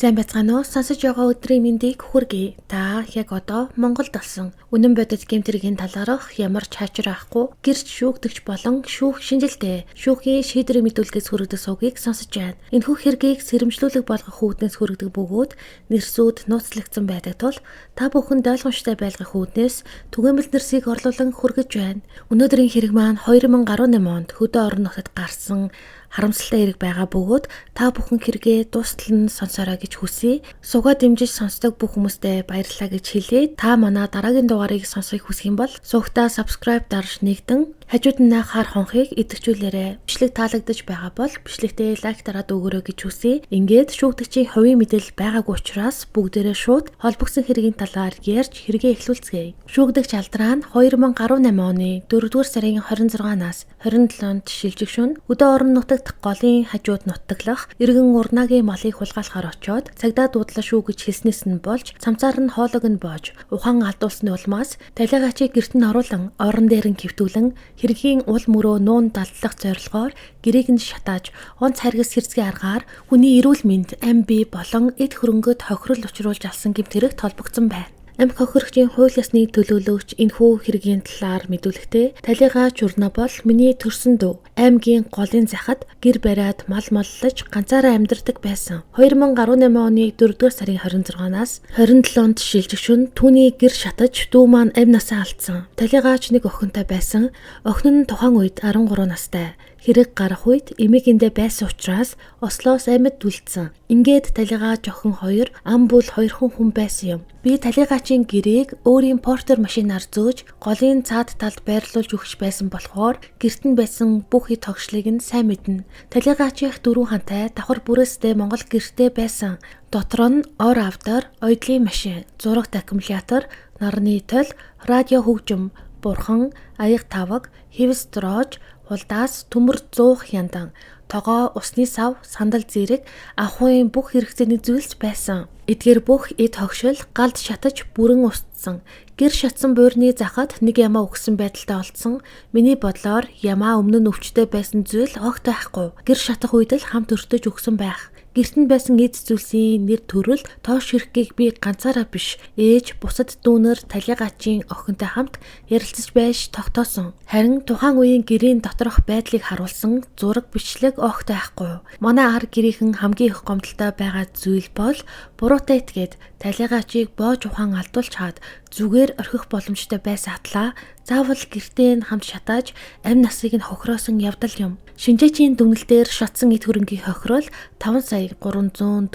Сайн байцгаана уу? Сонсож байгаа өдрийн мэндийг хүргэе. Та яг одоо Монголд олсон үнэн бодит гэмтэргийн талаарх ямар ч хачир авахгүй гэрч шүүгдэгч болон шүүх шинжилтэй шүүхийн шийдвэрийн мэдүүлгээс хүргэдэг сувгийг сонсож байна. Энэхүү хэргийг сэрэмжлүүлэг болгох үүднээс хүргэдэг бөгөөд нэрсүүд нууцлагдсан байдаг тул та бүхэнд ойлгомжтой байлгах үүднээс түгээмэл нэрсийг орлуулан хүргэж байна. Өнөөдрийн хэрэг маань 2018 онд хөдөө орон нутгад гарсан харамсалтай хэрэг байгаа бөгөөд та бүхэн хэрэгээ дуустал нь сонсорой гэж хүсье. Сугаа дэмжиж сонсдог бүх хүмүүстээ баярлалаа гэж хэлье. Та манай дараагийн дугаарыг сонсохыг хүсэх юм бол сувгтаа subscribe дарж нэгдэн хажууд нь хар хонхыг идэвхжүүлээрэй. Бичлэг таалагдаж байгаа бол бичлэгтээ лайк дараад өгөөрэй гэж хүсье. Ингээд шүүгдэгчийн хувийн мэдээлэл байгаагүй учраас бүгдээрээ шууд холбогдсон хэргийн талаар ярьж хэрэгээ эхлүүлцгээе. Шүүгдэгч алдраа нь 2018 оны 4-р сарын 26-наас 27-нд шилжигшүн хөдөө орон нутагт голын хажууд нутаглах эргэн урнаагийн малыг хулгайлахаар очоод цагдаа дуудлаа шүү гэж хэлснээс нь болж цамцаар нь хоолойг нь боож ухаан алдуулсны улмаас талигаачийг гэрт нь оруулан орон дээр нь хэвтүүлэн хэргийн ул мөрөө нуун далдлах зорилгоор гэрээг нь шатааж онц харгас хэрцгий аргаар хүний эрүүл мэнд ам бие болон эд хөрөнгөд хохирол учруулж алсан гэмт хэрэгт холбогдсон байна. Амх хохирогчийн хууль ёсны төлөөлөгч энэхүү хэргийн талаар мэдүүлэхдээ талигаач урна бол миний төрсөн дүү аймгийн голын захад гэр бариад мал моллож ганцаараа амьдардаг байсан. 2018 оны 4-р сарын 26-наас 27-нд шилжигшүн түүний гэр шатаж дүү маань амь насаа алдсан. Талигаач нэг охинтой байсан. Охин нь тухайн үед 13 настай. Хэрэг гарах үед эмээгэндээ байсан учраас Ослоос амьд үлдсэн. Ингээд талигаач охин хоёр ам бүл 2 хүн байсан юм. Би талигаачийн гэрээг өөрийн портер машинаар зөөж голын цаад талд байрлуулж өгч байсан болохоор гэрт нь байсан бүх хэд тогшлыг нь сайн мэднэ. Талигаачийн 4 хантай давхар бүрээстэй Монгол гэртээ байсан. Дотор нь ор авдар, оёдлын машин, зурагт аккумулятор, нарны тол, радио хөгжим, бурхан, аяг таваг, хэвс дроож, хулдаас төмөр 100 хяндан, тогоо, усны сав, сандал зэрэг ахуйн бүх хэрэгцээний зүйлс байсан. Эдгээр бүх эд хогшил галд шатаж бүрэн устсан. Гэр шатсан буйрны захад нэг ямаа өгсөн байдалтай олдсон. Миний бодлоор ямаа өмнө нь өвчтэй байсан зүйл огт байхгүй. Гэр шатах үед л хамт өртөж өгсөн байх. Гэрт нь байсан эд зүйлсийн нэр төрөл тоош хэрэггийг би ганцаараа биш ээж бусад дүүнер талигаачийн охинтой хамт ярилцаж байж тогтоосон. Харин тухайн үеийн гэрийн доторх байдлыг харуулсан зураг бичлэг огт байхгүй. Манай ар гэрийнхэн хамгийн их гомдолтой байгаа зүйл бол буруутай итгээд талигаачийг боож ухаан алдуулж хаад зүгээр орхих боломжтой байсан атлаа заавал гэртээ нь хамт шатааж амь насыг нь хохироосон явдал юм. Шинжээчийн дүгнэлтээр шатсан эд хөрөнгийн хохирол 5,304,000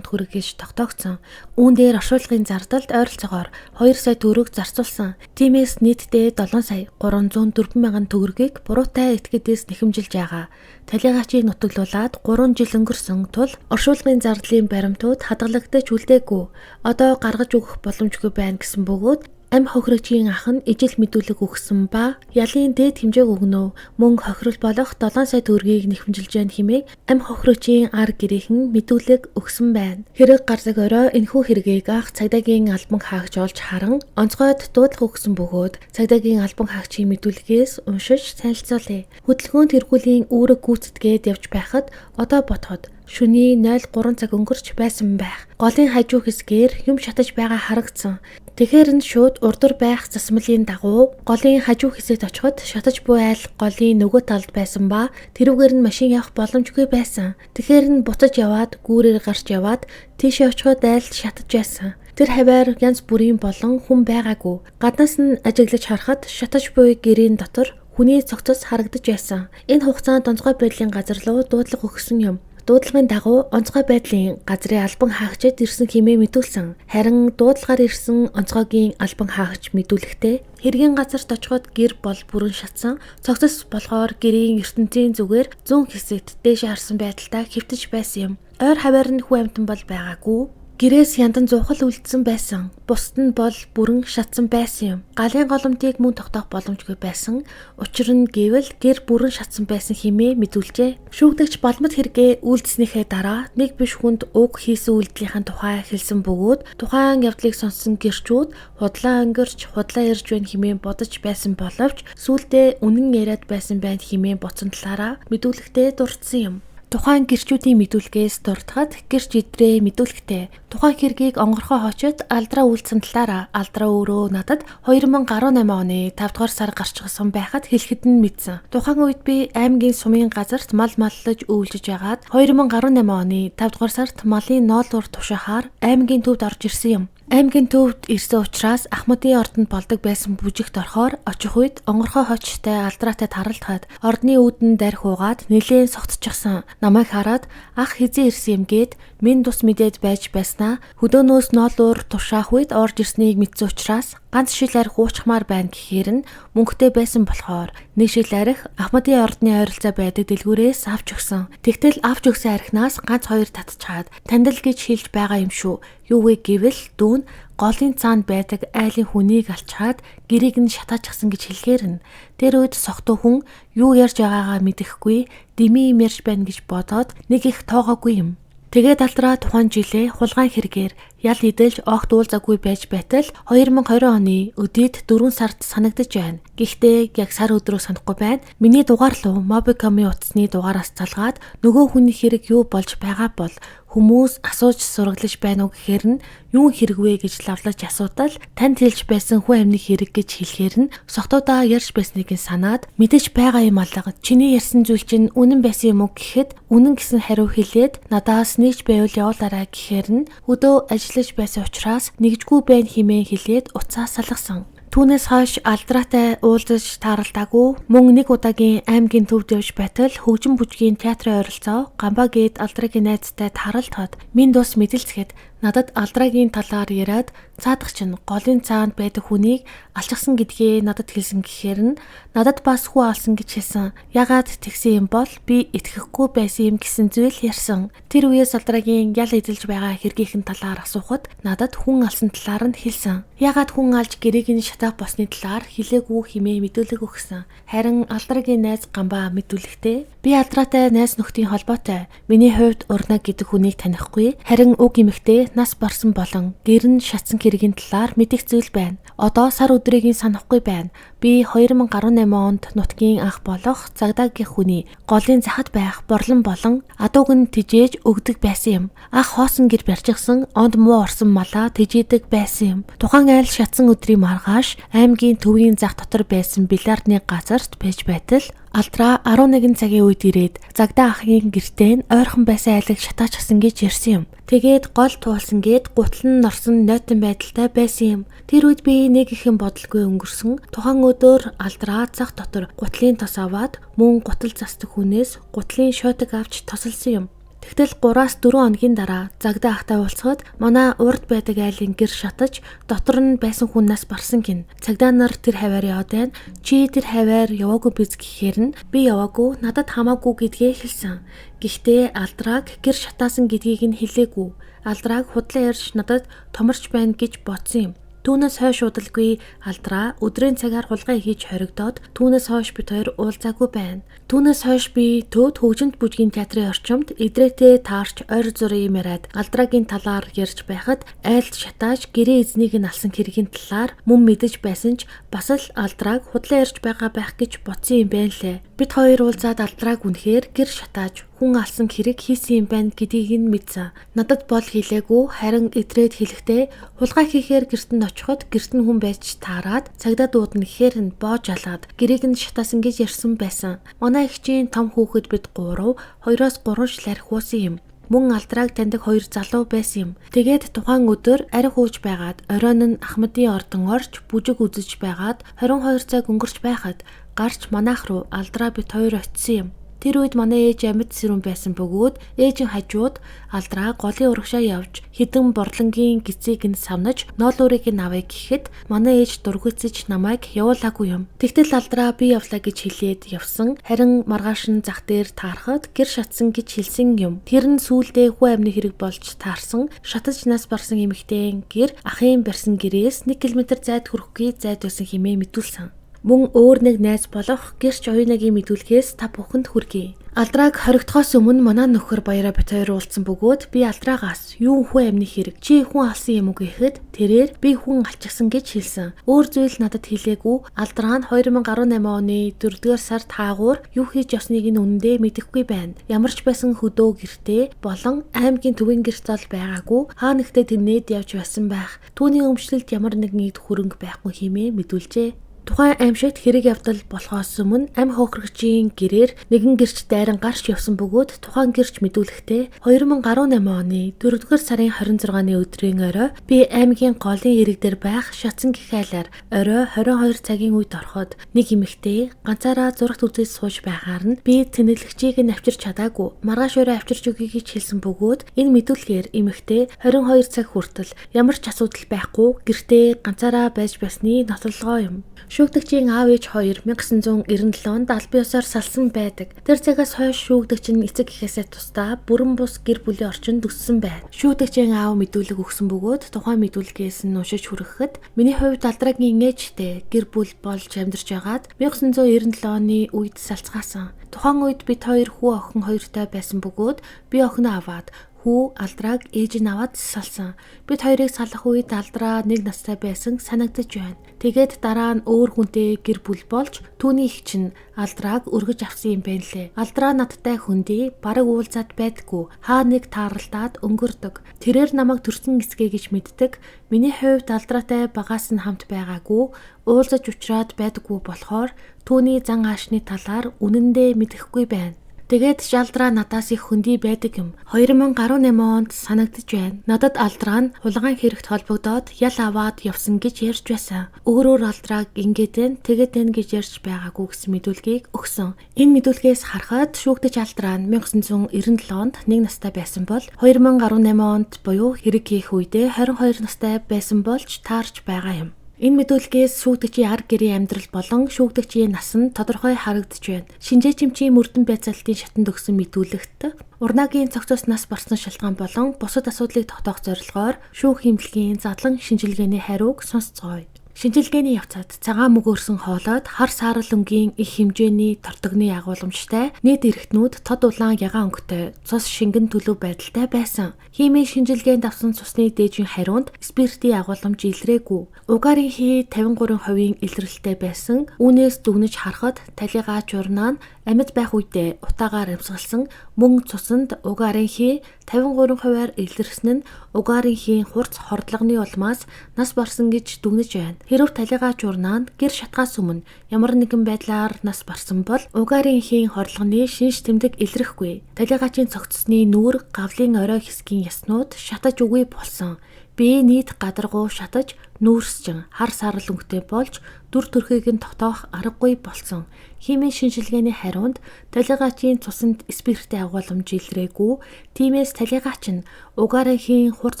төгрөг гэж тогтоогдсон. Үүн дээр оршуулгын зардалд ойролцоогоор 2 сая төгрөг зарцуулсан. Тиймээс нийтдээ 7,304,000 төгрөгийг буруутай этгээдээс нэхэмжилж байгаа. Талигаачийг нутаглуулад 3 жил өнгөрсөн тул оршуулгын зардлын баримтууд хадгалагдаж үлдээгүй. Одоо гаргаж өгөх боломжгүй байна гэсэн бөгөөд амь хохирогчийн ах нь ижил мэдүүлэг өгсөн ба ялын дээд хэмжээг өгнө. Мөн хохирол болох 7 сая төгрөгийг нэхэмжилж байна хэмээн амь хохирогчийн ар гэрийнхэн мэдүүлэг өгсөн байна. Хэрэг гардаг орой энэхүү хэргийг анх цагдаагийн албан хаагч олж харан онцгойд дуудлага өгсөн бөгөөд цагдаагийн албан хаагчийн мэдүүлгээс уншиж танилцуулъя. Хөдөлгөөнд тэргүүлийн үүрэг гүйцэтгээд явж байхад одоо бодоход шөнийн 03 цаг өнгөрч байсан байх. Голын хажуу хэсгээр юм шатаж байгаа харагдсан. Тэгэхээр нь шууд урдар байх засмалын дагуу голын хажуу хэсэгт очиход шатаж буй айл голын нөгөө талд байсан ба тэрүүгээр нь машин явах боломжгүй байсан. Тэгэхээр нь буцаж яваад гүүрээр гарч яваад тийшээ очиход айл шатаж байсан. Тэр хаваар янз бүрийн болон хүн байгаагүй. Гаднаас нь ажиглаж харахад шатаж буй гэрийн дотор хүний цогцос харагдаж байсан. Энэ хугацаанд онцгой байдлын газар руу дуудлага өгсөн юм. Дуудлагын дагуу онцгой байдлын газрын албан хаагчид ирсэн хэмээн мэдүүлсэн. Харин дуудлагаар ирсэн онцгойгийн албан хаагч мэдүүлэхдээ хэргийн газарт очиход гэр бол бүрэн шатсан. Цогцос болохоор гэрийн ертөнцийн зүгээр зүүн хэсэгт дээш харсан байдалтай хэвтэж байсан юм. Ойр хаваар нь хүн амьтан бол байгаагүй. Гэрээс яндан зуухал үлдсэн байсан. Бусд нь бол бүрэн шатсан байсан юм. Галын голомтыг мөн тогтоох боломжгүй байсан. Учир нь гэвэл гэр бүрэн шатсан байсан хэмээн мэдүүлжээ. Шүүгдэгч балмад хэрэгээ үйлдснийхээ дараа нэг биш хүнд уг хийсэн үйлдэлийн тухай хэлсэн бөгөөд тухайн явдлыг сонссон гэрчүүд худлаа өнгөрч худлаа ирж байна хэмээн бодож байсан боловч сүүлдээ үнэн яриад байсан байна хэмээн боцсон талаараа мэдүүлэхдээ дурдсан юм. Тухайн гэрчүүдийн мэдүүлгээс дуртахад гэрч идрээ мэдүүлэхтэй. Тухайн хэргийг онгорхоо хойчод алдраа үйлцэн талаараа алдраа өөрөө надад 2018 оны 5 дугаар сар гарчихсан байхад хэлэхэд нь мэдсэн. Тухайн үед би аймгийн сумын газарт мал маллаж өвлөж ягаад 2018 оны 5 дугаар сард малын ноолуур тушаахаар аймгийн төвд орж ирсэн юм. Аймгийн төвд ирсэн учраас Ахмадын ордонд болдог байсан бүжигт орохоор очих үед онгорхой хочтой алдраатай таралдахад ордны үүдэн дарь хуугаад нэлээд согтчихсан. Намайг хараад ах хизээ ирсэн юм гээд минь тус мэдээд байж байснаа хөдөөнөөс ноолуур тушаах үед орж ирснийг мэдсэн учраас ганц шил арх уучмаар байна гэхээр нь мөнгөтэй байсан болохоор нэг шил арх Ахмадын ордны ойролцоо байдаг дэлгүүрээс авч өгсөн. Тэгтэл авч өгсөн архинаас ганц 2 татчихад тандал гэж хэлж байгаа юм шүү. Юу вэ гэвэл дүүн голын цаанд байдаг айлын хүнийг алчаад гэрийг нь шатаачихсан гэж хэлэхээр нь тэр үед согтуу хүн юу ярьж байгаагаа мэдэхгүй дими юм ярьж байна гэж бодоод нэг их тоогоогүй юм. Тэгээд алдраа тухайн жилээ хулгайн хэрэгээр ял идэлж огт уулзаагүй байж байтал 2020 оны өдийд 4 сард санагдаж байна. Гэхдээ яг сар өдрөө санахгүй байна. Миний дугаар руу Mobicom-ийн утасны дугаараас залгаад нөгөө хүний хэрэг юу болж байгаа бол хүмүүс асууж сургалж байна уу гэхээр нь юу хэрэг вэ гэж лавлаж асуудал танд хэлж байсан хүн амны хэрэг гэж хэлэхээр нь согтуудаа ярьж байсныг нь санаад мэдээж байгаа юм алга. Чиний ярьсан зүйл чинь үнэн байсан юм уу гэхэд үнэн гэсэн хариу хэлээд надаас нэгж байвал явуулаарай гэхээр нь өдөө ажиллаж байсан учраас нэгжгүй байна хэмээн хэлээд уцаа салгасан. Түүнээс хойш алдраатай уулзаж тааралдаагүй мөн нэг удаагийн аймгийн төвд явж байтал хөгжим бүжгийн театрын ойролцоо Гамбаа гээд алдраагийн найзтай тааралдахад минь дус мэдэлцгээд надад алдраагийн талаар яриад цаадах чинь голын цаанд байдаг хүнийг алчсан гэдгээ надад хэлсэн гэхээр нь надад бас хүү алсан гэж хэлсэн. Ягаад тэгсэн юм бол би итгэхгүй байсан юм гэсэн зүйл ярьсан. Тэр үеэс алдраагийн ял эзэлж байгаа хэргийнхэн талаар асуухад надад хүн алсан талаар нь хэлсэн. Ягаад хүн алж гэрийг нь шатаах босны талаар хэлээгүй хэмээн мэдүүлэг өгсөн. Харин алдраагийн найз Гамбаа мэдүүлэхдээ би алдраатай найз нөхдийн холбоотой. Миний хувьд урна гэдэг хүнийг танихгүй. Харин уг эмэгтэй нас барсан болон гэр нь шатсан хэргийн талаар мэдих зүйл байна. Одоо сар өдрийг нь санахгүй байна. Би 2018 онд нутгийн анх болох Цагдаагийн хүний голын захад байх борлон болон адууг нь тижээж өгдөг байсан юм. Анх хоосон гэр барьчихсан онд муу орсон малаа тижээдэг байсан юм. Тухайн айл шатсан өдрийн маргааш аймгийн төвийн зах дотор байсан бильярдны газарт байж байтал алдраа 11 цагийн үед ирээд Цагдаа ахын гэртээ нь ойрхон байсан айлыг шатаачихсан гэж ярьсан юм. Тэгээд гол туулсан гээд гутал нь норсон нойтон байдалтай байсан юм. Тэр үед би нэг ихэн бодолгүй өнгөрсөн. Тухайн өдөр алдраа зах дотор гутлын тос аваад мөн гутал застдаг хүнээс гутлын шойтог авч тосолсон юм. Тэгтэл 3-4 хоногийн дараа Цагдаа ахтай уулзахад манай урд байдаг айлын гэр шатаж дотор нь байсан хүнээс барсан гин. Цагдаа нар тэр хаваар яваад байна. Чи тэр хаваар яваагүй биз гэхээр нь би яваагүй надад хамаагүй гэдгээ хэлсэн. Гэхдээ алдрааг гэр шатаасан гэдгийг нь хэлээгүй. Алдрааг худлаа ярьж надад томорч байна гэж бодсон юм. Түүнээс хойш удалгүй алдраа өдрийн цагаар хулгай хийж хоригдоод түүнээс хойш бид хоёр уулзаагүй байна. Түүнээс хойш би төвд хөгжимд бүжгийн театрын орчимд идрээтэй таарч ойр зургийн яриад алдраагийн талаар ярьж байхад айлд шатааж гэрээ эзнийг нь алсан хэргийн талаар мөн мэдэж байсан ч бас л алдрааг худлаа ярьж байгаа байх гэж бодсон юм байна лээ. Бид хоёр уулзаад алдрааг үнэхээр гэр шатааж хүн алсан хэрэг хийсэн юм байна гэдгийг нь мэдсэн. Надад бол хэлээгүй харин идрээд хэлэхдээ хулгай хийхээр гэрт нь очиход гэрт нь хүн байж таарад цагдаа дуудна гэхээр нь боож алаад гэрийг нь шатаасан гэж ярьсан байсан. Манай эгчийн том хүүхэд бид 2-оос 3 жил арх уусан юм. Мөн алдрааг таньдаг 2 залуу байсан юм. Тэгээд тухайн өдөр арх ууж байгаад оройн нь Ахмадын ордон орж бүжиг үзэж байгаад 22 цаг өнгөрч байхад гарч манайх руу алдраа бит 2 очисон юм. Тэр үед манай ээж амьд сэрүүн байсан бөгөөд ээжийн хажууд алдраа голын урагшаа явж хідэн борлонгийн гизийг нь савнаж ноолуурыг нь авъя гэхэд манай ээж дургуцэж намайг явуулаагүй юм. Тэгтэл алдраа би явлаа гэж хэлээд явсан. Харин маргааш нь зах дээр таарахад гэр шатсан гэж хэлсэн юм. Тэр нь сүүлдээ хүү амны хэрэг болж таарсан. Шатаж нас барсан эмэгтэй гэр ахын барьсан гэрээс 1 км зайд хүрэхгүй зайд байсан хэмээн мэдүүлсэн. Мөн өөр нэг найз болох гэрч оюунагийн мэдүүлгээс та бүхэнд хүргэе. Алdraаг хоригдохоос өмнө манай нөхөр баяраа бит хоёр уулзсан бөгөөд би алдраагаас юу хүн амны хэрэг чи хүн алсан юм уу гэхэд тэрээр би хүн алчихсан гэж хэлсэн. Өөр зүйл надад хэлээгүй. Алдраа нь 2018 оны 4-р сард хаагуур юу хийж явсныг нь үнэндээ мэдэхгүй байна. Ямар ч байсан хөдөө гэртээ болон аймгийн төвийн гэрт зол байгаагүй. Хаа нэгтээ тэрнээд явж байсан байх. Түүний өмчлөлд ямар нэгэн хөрөнгө байхгүй хэмээн мэдүүлжээ. Тухайн аимшигт хэрэг явдал болохоос өмнө амь хохирогчийн гэрээр нэгэн гэрч дайран гарч явсан бөгөөд тухайн гэрч мэдүүлэхдээ 2018 оны 4-р сарын 26-ны өдрийн орой би аймгийн голын ирэг дээр байх Шатсан гэх айлаар орой 22 цагийн үед ороход нэг эмэгтэй ганцаараа зурагт үзэж сууж байгаар нь би тэнэглэгчийг нь авчирч чадаагүй маргааш өрөө авчирч өгье гэж хэлсэн бөгөөд энэ мэдүүлгээр эмэгтэй 22 цаг хүртэл ямар ч асуудал байхгүй гэртээ ганцаараа байж байсны нотлолгоо юм. Шүүгдэгчийн аав ээж хоёр 1997 онд аль биесээр салсан байдаг. Тэр цагаас хойш шүүгдэгч нь эцэг гэхээсээ тусдаа бүрэн бус гэр бүлийн орчинд өссөн байна. Шүүгдэгчийн аав мэдүүлэг өгсөн бөгөөд тухайн мэдүүлгээс нь уншиж хүрэхэд миний хувьд алдраагийн ээжтэй гэр бүл болж амьдарч байгаад 1997 оны үед салцгаасан. Тухайн үед бид хоёр хүү охин хоёртой байсан бөгөөд би охиноо аваад хүү алdraаг ээж нь аваад салсан. Бид хоёрыг салах үед алдраа нэг настай байсан санагдаж байна. Тэгээд дараа нь өөр хүнтэй гэр бүл болж түүний их чинь алdraаг өргөж авсан юм байна лээ. Алдраа надтай хөндий бараг уулзаад байдаггүй. Хаа нэг тааралдаад өнгөрдөг. Тэрээр намайг төрсөн эцгээ гэж мэддэг. Миний хувьд алдраатай багаас нь хамт байгаагүй. Уулзаж уулзраад байдаггүй болохоор түүний зан аашны талаар үнэндээ мэдэхгүй байна. Тэгээд алдраа надаас их хөндөй байдаг юм. 2018 онд санагдаж байна. Надад алдраа нь хулгайн хэрэгт холбогдоод ял аваад явсан гэж ярьж байсан. Өөрөөр алдрааг ингээд тэгээд гэж ярьж байгаагүй гэсэн мэдүүлгийг өгсөн. Энэ мэдүүлгээс харахад шүүгдэж алдраа нь 1997 онд 1 настай байсан бол 2018 онд буюу хэрэг хийх үедээ 22 настай байсан болж таарч байгаа юм. Энэ мэдүүлгээс шүүгдэгчийн арга гэрийн амьдрал болон шүүгдэгчийн нас нь тодорхой харагдаж байна. Шинжээчимчийн мөрдөн байцаалтын шатанд өгсөн мэдүүлэгт урнагийн цогцоос нас барсан шалтгаан болон бусад асуудлыг тогтоох зорилгоор шүүх эмнэлгийн задлан шинжилгээний хариуг сонсцгооё. Шинжилгээний явцад цагаан мөгөөрсөн хоолойд хар саарал өнгийн их хэмжээний тортогны агуулмжтай нийт эргэтнүүд тод улаан ягаан өнгөтэй цус шингэн төлөв байдалтай байсан. Химийн шинжилгээнд авсан цусны дээжийн хариунд спиртийн агуулмж илрээгүй. Угаарын хий 53% илрэлттэй байсан. Үүнээс дүгнэж харахад талигаа журнаа нь амьд байх үедээ утаагаар амьсгалсан мөн цусанд угаарын хий 53%-аар илэрсэн нь угаарынхийн хурц хордлогоны улмаас нас барсан гэж дүгнэж байна. Хэрв талигаа журнаа нь гэр шатгаас өмнө ямар нэгэн байдлаар нас барсан бол угаарын хийн хордлогоны шинж тэмдэг илрэхгүй. Талигаачийн цогцсны нүүр гавлын орой хэсгийн яснууд шатаж үгүй болсон. Би нийт гадаргуу шатаж нүүрсчин хар саарал өнгөтэй болж дүр төрхийг нь тогтоох аргагүй болсон. Химийн шинжилгээний хариунд талигаачийн цусанд спиртийн агуулмж илрээгүй. Тиймээс талигаач нь угаарын хийн хурц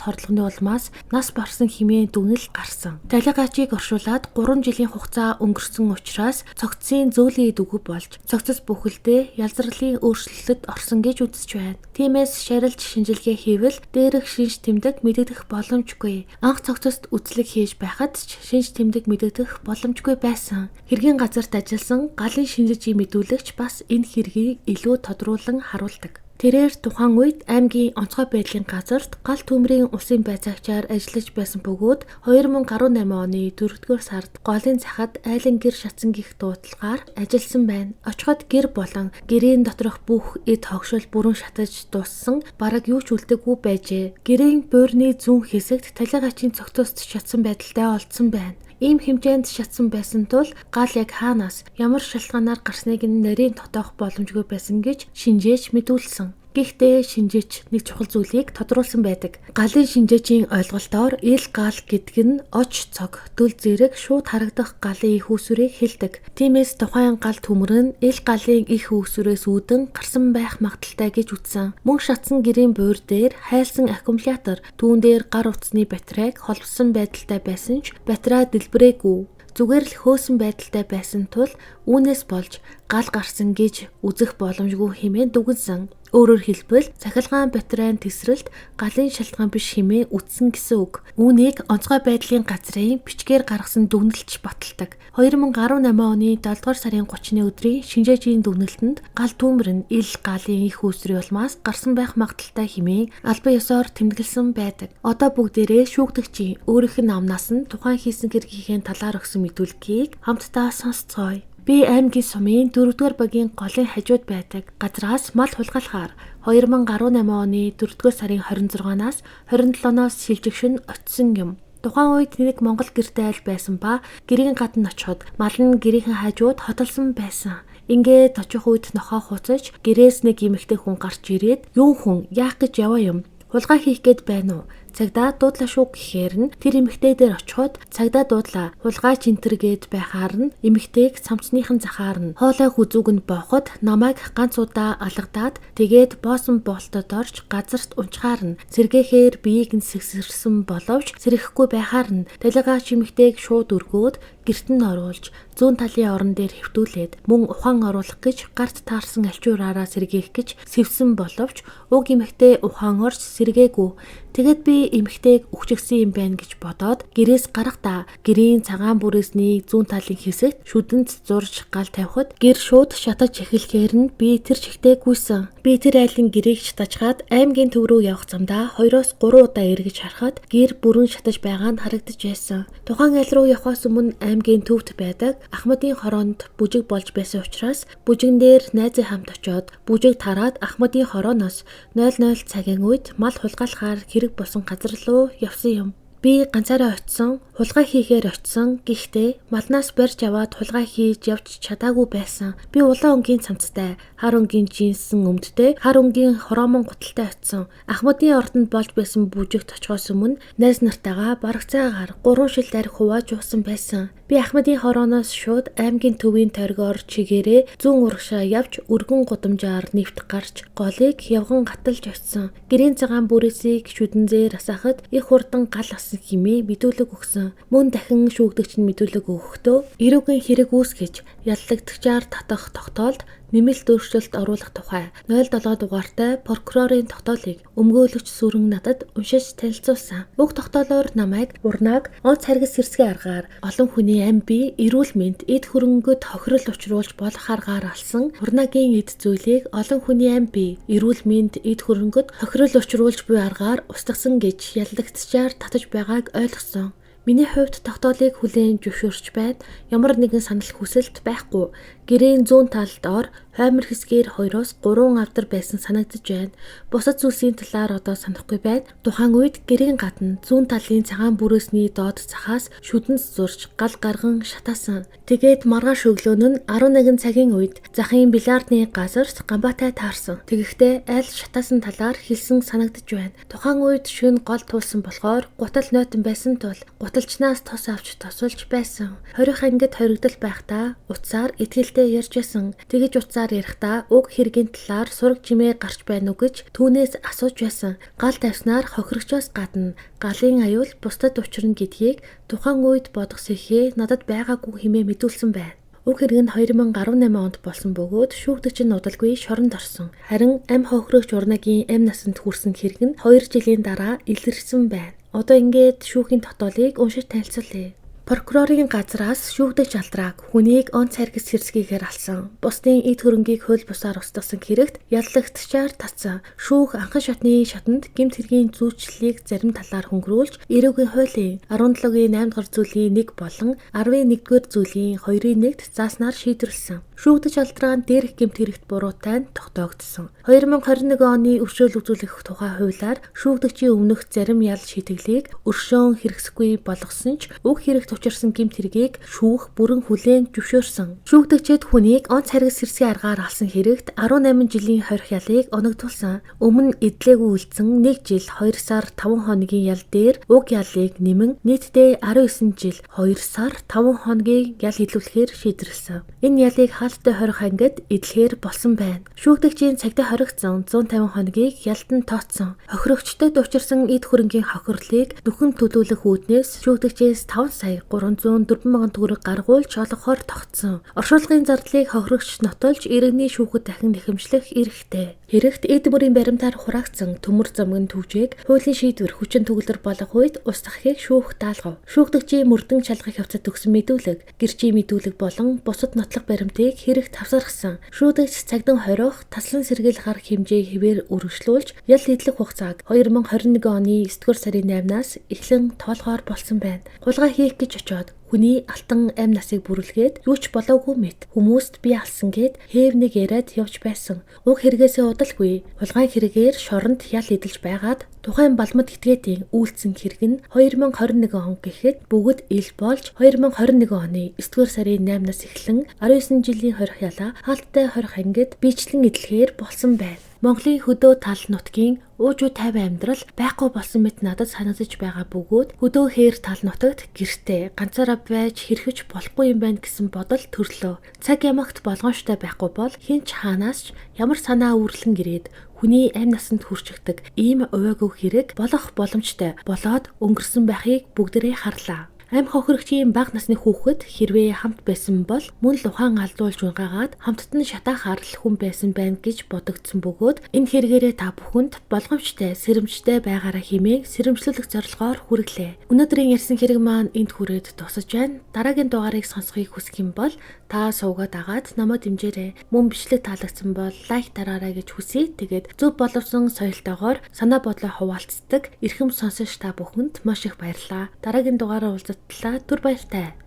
хордлогоны улмаас нас барсан хэмээн дүгнэл гарсан. Талигаачийг оршуулад 3 жилийн хугацаа өнгөрсөн учраас цогцсын зөөлөн идэвгүй болж цогцос бүхэлдээ ялзралын өөрчлөлтөд орсон гэж үзэж байна. Тиймээс шарилж шинжилгээ хийвэл дээрх шинж тэмдэг мэдэгдэх боломжгүй. Анх цогцост үзлэг хийж байхад ч шинж тэмдэг мэдэгдэх боломжгүй байсан. Хэргийн газарт ажилласан галын шинжээчийн мэдүүлэгч бас энэ хэргийг илүү тодруулан харуулдаг. Тэрээр тухайн үед аймгийн онцгой байдлын газарт гал төмрийн улсын байцаагчаар ажиллаж байсан бөгөөд 2018 оны 4-р сард голын захад айлын гэр шатсан гих дуудлагаар ажилласан байна. Очиход гэр болон гэрийн доторх бүх эд хогшил бүрэн шатаж дууссан бараг юу ч үлдээгүй байжээ. Гэрийн буйрны зүүн хэсэгт талигаачийн цогцост шатсан байдалтай олдсон байна. Ийм хэмжээнд шатсан байсан тул гал яг хаанаас ямар шалтгаанаар гарсныг нь нарийн тодоох боломжгүй байсан гэж шинжээч мэдүүлсэн. Гэхдээ шинжээч нэг чухал зүйлийг тодруулсан байдаг. Галын шинжээчийн ойлголтоор ил гал гэдэг нь оч цог, дөл зэрэг шууд харагдах галын их үүсвэрийг хэлдэг. Тиймээс тухайн гал төмөр нь ил галын их үүсвэрээс үүдэн гарсан байх магадaltaй гэж үзсэн. Мөн шатсан гэрийн буйр дээр хайлсан аккумулятор, түүн дээр гар утасны батарейг холбосон байдалтай байсан ч батарей дэлбэрээгүй. Зүгээр л хөөсөн байдалтай байсан тул үүнээс болж гал гарсан гэж үзэх боломжгүй хэмээн дүгнсэн. Өөрөөр хэлбэл цахилгаан батарейн тесрэлт галын шалтгаан биш хэмээн үздсэн гэсэн үг. Үүнийг онцгой байдлын газрын бичгээр гаргасан дүгнэлтч баталдаг. 2018 оны 7 дугаар сарын 30-ны өдрийн шинжээжийн дүгнэлтэнд гал түүмэр нь ил галын их үүсрийн улмаас гарсан байх магадaltaй хэмээн албан ёсоор тэмдэглэсэн байдаг. Одоо бүгдээрээ шүүгдэгчийн өөрийнх нь амнаас нь тухайн хийсэн хэргийнхээ талаар өгсөн мэдүүлгийг хамтдаа сонсцгоё. Би аймгийн сумын 4-р багийн голын хажууд байдаг газраас мал хулгайлахаар 2018 оны 4-р сарын 26-наас 27-ноос шилжигшин очсон юм. Тухайн үед нэг Монгол гэрте айл байсан ба гэрийн гадна очиход мал нь гэрийн хажууд хотолсон байсан. Ингээд очих үед нохоо хуцаж гэрээс нэг эмэгтэй хүн гарч ирээд "Юу хүн яах гэж яваа юм? Хулгай хийх гээд байна уу? Цагдаа дуудлаа шүү" гэхээр нь тэр эмэгтэй дээр очиход "Цагдаа дуудлаа, хулгай чинтэргээд байхаар нь эмэгтэйг цамцныхан захаар нь хоолой хүзүүг нь бооход намайг ганц удаа алгадаад тэгээд боосон болтод орж газарт унчгаар нь сэргээхээр биеийг нь сэгсэрсэн боловч сэрэхгүй байхаар нь талигач эмэгтэйг шууд өргөөд гэрт нь оруулж зүүн талын орон дээр хэвтүүлээд мөн ухаан оруулах гэж гарт таарсан альчуураараа сэргээх гэж сэвсэн боловч уг эмэгтэй ухаан орж сэргээгүй. Тэгэд би эмэгтэйг өгчгсөн юм байна гэж бодоод гэрээс гарахдаа гэрийн цагаан бүрээсний зүүн талын хэсэгт шүдэнд зурж гал тавихад гэр шууд шатаж эхлэхээр нь би тэр чигтээ гүйсэн. Би тэр айлын гэрийг шатажгаад аймгийн төв рүү явах замдаа 2-3 удаа эргэж харахад гэр бүрэн шатаж байгаа нь харагдаж байсан. Тухайн айл руу явахаас өмнө аймгийн төвд байдаг Ахмадын хороонд бүжиг болж байсан учраас бүжигэн дээр найзын хамт очоод бүжиг тараад Ахмадын хорооноос 00 цагийн үед мал хулгайлахаар хэрэг болсон газар руу явсан юм. Би ганцаараа очисон, хулгай хийхээр очисон. Гэхдээ малнаас барьж аваад хулгай хийж явж чадаагүй байсан. Би улаан өнгийн цамцтай, хар өнгийн джинсэн өмдтэй, хар өнгийн хороомон гуталтай очисон. Ахмадын ордонд болж байсан бүжигт очихоос өмнө найз нартайгаа бараг цагаагаар 3 шил дарь хувааж уусан байсан. Би Ахмадын хорооноос шууд аймгийн төвийн торгоор чигээрээ зүүн урагшаа явж өргөн гудамжаар нэвт гарч голыг явган гаталж очисон. Гэрийн цагаан бүрээсийг шүдэнзээр асаахад их хурдан гал асан хэмээн мэдүүлэг өгсөн. Мөн дахин шүүгдэгч нь мэдүүлэг өгөхдөө эрүүгийн хэрэг үүсгэж яллагдагчаар татах тогтоолд нэмэлт өөрчлөлт оруулах тухай 07 дугаартай прокурорын тогтоолыг өмгөөлөгч сүрэн надад уншиж танилцуулсан. Уг тогтоолоор намайг урнааг онц харгас сэрсгээ аргаар олон хүний амь бие, эрүүл мэнд, эд хөрөнгөд хохирол учруулж болох аргаар алсан урнаагийн эд зүйлийг олон хүний амь бие, эрүүл мэнд, эд хөрөнгөд хохирол учруулж буй аргаар устгасан гэж яллагдсаар татаж байгааг ойлгосон. Миний хувьд тогтоолыг хүлээн зөвшөөрч байна. Ямар нэгэн санал хүсэлт байхгүй. Гэрийн зүүн талд ор хоймор хэсгээр 2-3 авдар байсан санагдаж байна. Бусад зүйлсийн талаар одоо санахгүй байна. Тухайн үед гэрийн гадна зүүн талын цагаан бүрээсний доод цахаас шүдэнд зурж гал гарган шатаасан. Тэгээд маргааш өглөөн нь 11 цагийн үед захын бильярдны газарт гамбаатай таарсан. Тэгэхдээ айл шатаасан талаар хэлсэн санагдаж байна. Тухайн үед шөнө гол туулсан болохоор гутал нойтон байсан тул гуталчнаас тос авч тосолж байсан. 20 ангид хоригдол байхдаа утсаар итгэлтэй ярьж байсан. Тэгэж утсаар ярихдаа уг хэргийн талаар сураг жимээ гарч байна уу гэж түүнээс асууж байсан. Гал тавьснаар хохирогчоос гадна галын аюул бусдад учрна гэдгийг тухайн үед бодгосэхээ надад байгаагүй хэмээн мэдүүлсэн байна. Уг хэрэг нь 2018 онд болсон бөгөөд шүүгдэгч нь удалгүй шоронд орсон. Харин амь хохирогч урнагийн амь насанд хүрсэн хэрэг нь 2 жилийн дараа илэрсэн байна. Одоо ингээд шүүхийн тогтоолыг уншиж танилцуулъя. Прокурорын газраас шүүгдэгч алдраг хүнийг онц харгас хэрсгийгээр алсан. Бусдын эд хөрөнгийг хууль бусаар устгасан хэрэгт яллагдчаар татсан. Шүүх анхан шатны шатанд гэмт хэргийн зүйчлэлийг зарим талаар хөнгөрүүлж, эрүүгийн хуулийн 17-гийн 8 дугаар зүйлийн 1 болон 11-р зүйлийн 2-ын 1-т зааснаар шийдвэрлсэн. Шүүгдэгч алдраг дээрх гэмт хэрэгт буруутай тогтоогдсон. 2021 оны өршөөл үзүүлэх тухай хуулиар шүүгдэгчийн өмнөх зарим ял шийтгэлийг өршөөн хэрэгсэхгүй болгосон ч уг хэрэгт учирсан гэмт хэргийг шүүх бүрэн хүлээн зөвшөөрсөн. Шүүгдэгчид хүнийг онц харгас сэрсгийн аргаар алсан хэрэгт 18 жилийн хорих ялыг оногдуулсан. Өмнө эдлээгүй үлдсэн 1 жил 2 сар 5 хоногийн ял дээр уг ялыг нэмэн нийтдээ 19 жил 2 сар 5 хоногийн ял хэлүүлэхээр шийдвэрлсэн. Энэ ялыг хаал хаалттай хорих ангид эдлэхээр болсон байна. Шүүгдэгчийн цагдаа хоригдсон 150 хоногийг ялдан тооцсон. Хохирогчдод учирсан эд хөрөнгийн хохирлыг нүхэн төлөвлөх үүднээс шүүгдэгчээс 5 сая 304 мянган төгрөг гаргуулж олгохоор тогтсон. Оршуулгын зардлыг хохирогч нотолж иргэний шүүхэд дахин нэхэмжлэх эрхтэй. Хэрэгт эд мөрийн баримтаар хураагдсан төмөр замгийн төвжээг хуулийн шийдвэр хүчин төгөлдөр болох үед ус захыг шүүх даалгав. Шүүгдэгчийн мөрдөн шалгах явцад төгсөн мэдүүлэг, гэрчийн мэдүүлэг болон бусад нотлох баримтыг хэрэгт авсаргасан. Шүүгдэгч цагдаа хорих, таслан сэргийлэх арга хэмжээ хэвээр үргэлжлүүлж, ял эдлэх хугацааг 2021 оны 9-р сарын 8-наас эхлэн тоолохоор болсон байна. Хулгай хийх гэж очоод хүний алтан амь насыг бүрэлгээд юу ч болоогүй мэт хүмүүст би алсан гэд хээв нэг яриад явж байсан. Уг хэрэгээсээ удалгүй хулгайн хэрэгээр шоронд ял эдэлж байгаад тухайн балмад этгээдийн үйлцэн хэрэг нь 2021 он гэхэд бүгд ил болж 2021 оны 9-р сарын 8-наас эхлэн 19 жилийн хорих ялаа хаалттай хорих ангид биечлэн эдлэхээр болсон байна. Монголын хөдөө тал нутгийн уужуу тайван амьдрал байхгүй болсон мэт надад санагдаж байгаа бөгөөд хөдөө хээр тал нутагт гэртээ ганцаараа байж хэрхэж болохгүй юм байна гэсэн бодол төрлөө. Цаг ямагт болгоомжтой байхгүй бол хинч хаанаас ч ямар санаа үүрлэн гэрээд хүний амь насанд хүрчигдэг ийм увайгүй хэрэг болох боломжтой болоод өнгөрсөн байхыг бүгдээрээ харлаа. Амь хохирогчийн бага насны хүүхэд хэрвээ хамт байсан бол мөн л ухаан алдуулж унгаагаад хамтд нь шатаахаар л хүн байсан байна гэж бодогдсон бөгөөд энэ хэрэгээрээ та бүхэнд болгоомжтой, сэрэмжтэй байгаараа хэмээн сэрэмжлүүлэх зорилгоор хүргэлээ. Өнөөдрийн ярьсан хэрэг маань энд хүрээд дуусаж байна. Дараагийн дугаарыг сонсохыг хүсэх юм бол та суугаад агаад намайг дэмжээрэй. Мөн бичлэг таалагдсан бол лайк дараарай гэж хүсье. Тэгээд зөв боловсон соёлтойгоор санаа бодлоо хуваалцдаг эрхэм сонсогч та бүхэнд маш их баярлалаа. Дараагийн дугаараар уулзтлаа. Түр баяртай.